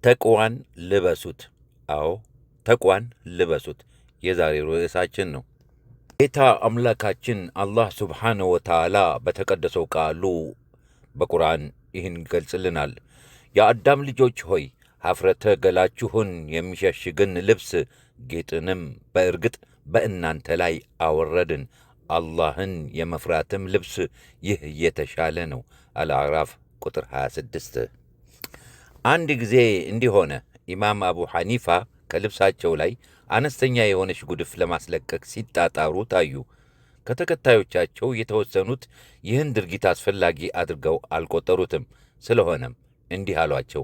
ተቅዋን ልበሱት። አዎ ተቅዋን ልበሱት የዛሬው ርዕሳችን ነው። ጌታ አምላካችን አላህ ሱብሓነሁ ወተዓላ በተቀደሰው ቃሉ በቁርአን ይህን ይገልጽልናል። የአዳም ልጆች ሆይ ኀፍረተ ገላችሁን የሚሸሽግን ልብስ ጌጥንም በእርግጥ በእናንተ ላይ አወረድን፣ አላህን የመፍራትም ልብስ ይህ የተሻለ ነው። አልአዕራፍ ቁጥር 26። አንድ ጊዜ እንዲህ ሆነ። ኢማም አቡ ሐኒፋ ከልብሳቸው ላይ አነስተኛ የሆነች ጉድፍ ለማስለቀቅ ሲጣጣሩ ታዩ። ከተከታዮቻቸው የተወሰኑት ይህን ድርጊት አስፈላጊ አድርገው አልቆጠሩትም። ስለሆነም እንዲህ አሏቸው፣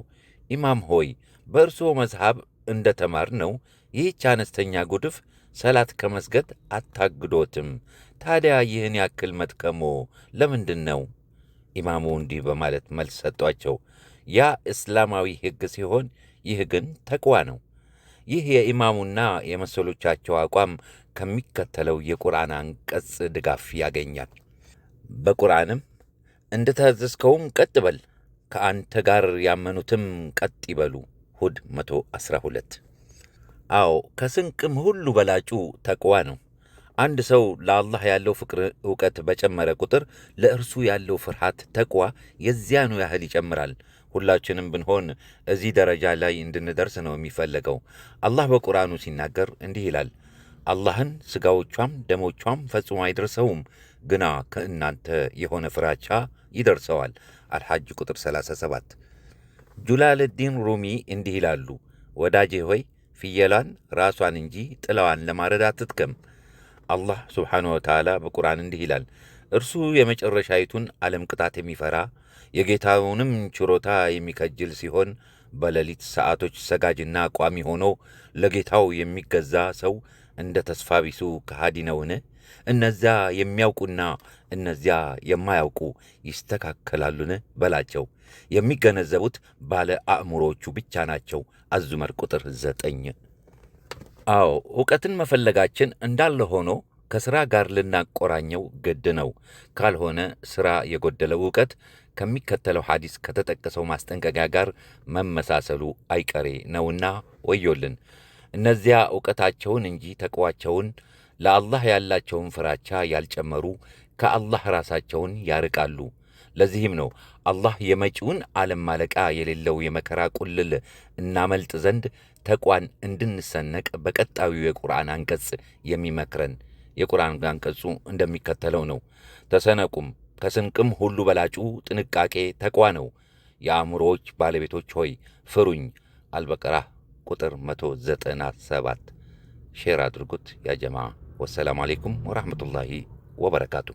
ኢማም ሆይ በእርስዎ መዝሃብ እንደ ተማርነው ይህች አነስተኛ ጉድፍ ሰላት ከመስገድ አታግዶትም። ታዲያ ይህን ያክል መጥቀሞ ለምንድን ነው? ኢማሙ እንዲህ በማለት መልስ ሰጧቸው፣ ያ እስላማዊ ሕግ ሲሆን ይህ ግን ተቅዋ ነው። ይህ የኢማሙና የመሰሎቻቸው አቋም ከሚከተለው የቁርአን አንቀጽ ድጋፍ ያገኛል። በቁርአንም እንደ ታዘዝከውም ቀጥ በል፣ ከአንተ ጋር ያመኑትም ቀጥ ይበሉ። ሁድ 112። አዎ ከስንቅም ሁሉ በላጩ ተቅዋ ነው። አንድ ሰው ለአላህ ያለው ፍቅር ዕውቀት በጨመረ ቁጥር ለእርሱ ያለው ፍርሃት ተቅዋ የዚያኑ ያህል ይጨምራል። ሁላችንም ብንሆን እዚህ ደረጃ ላይ እንድንደርስ ነው የሚፈለገው። አላህ በቁርአኑ ሲናገር እንዲህ ይላል፣ አላህን ሥጋዎቿም ደሞቿም ፈጽሞ አይደርሰውም፣ ግና ከእናንተ የሆነ ፍራቻ ይደርሰዋል። አልሐጅ ቁጥር 37። ጁላልዲን ሩሚ እንዲህ ይላሉ፣ ወዳጄ ሆይ ፍየሏን ራሷን እንጂ ጥላዋን ለማረድ አትድከም። አላህ ሱብሓነሁ ወተዓላ በቁርአን እንዲህ ይላል፣ እርሱ የመጨረሻይቱን ዓለም ቅጣት የሚፈራ የጌታውንም ችሮታ የሚከጅል ሲሆን በሌሊት ሰዓቶች ሰጋጅና ቋሚ ሆኖ ለጌታው የሚገዛ ሰው እንደ ተስፋ ቢሱ ከሃዲ ነውን? እነዚያ የሚያውቁና እነዚያ የማያውቁ ይስተካከላሉን? በላቸው። የሚገነዘቡት ባለ አእምሮቹ ብቻ ናቸው። አዙመር ቁጥር 9። አዎ ዕውቀትን መፈለጋችን እንዳለ ሆኖ ከሥራ ጋር ልናቆራኘው ግድ ነው። ካልሆነ ሥራ የጎደለው ዕውቀት ከሚከተለው ሐዲስ ከተጠቀሰው ማስጠንቀቂያ ጋር መመሳሰሉ አይቀሬ ነውና ወዮልን። እነዚያ ዕውቀታቸውን እንጂ ተቅዋቸውን ለአላህ ያላቸውን ፍራቻ ያልጨመሩ ከአላህ ራሳቸውን ያርቃሉ። ለዚህም ነው አላህ የመጪውን ዓለም ማለቂያ የሌለው የመከራ ቁልል እናመልጥ ዘንድ ተቅዋን እንድንሰነቅ በቀጣዩ የቁርአን አንቀጽ የሚመክረን። የቁርአን አንቀጹ እንደሚከተለው ነው። ተሰነቁም፣ ከስንቅም ሁሉ በላጩ ጥንቃቄ ተቅዋ ነው። የአእምሮዎች ባለቤቶች ሆይ ፍሩኝ። አልበቀራ ቁጥር 197። ሼር አድርጉት ያ ጀማ። ወሰላሙ አሌይኩም ወራህመቱላሂ ወበረካቱ።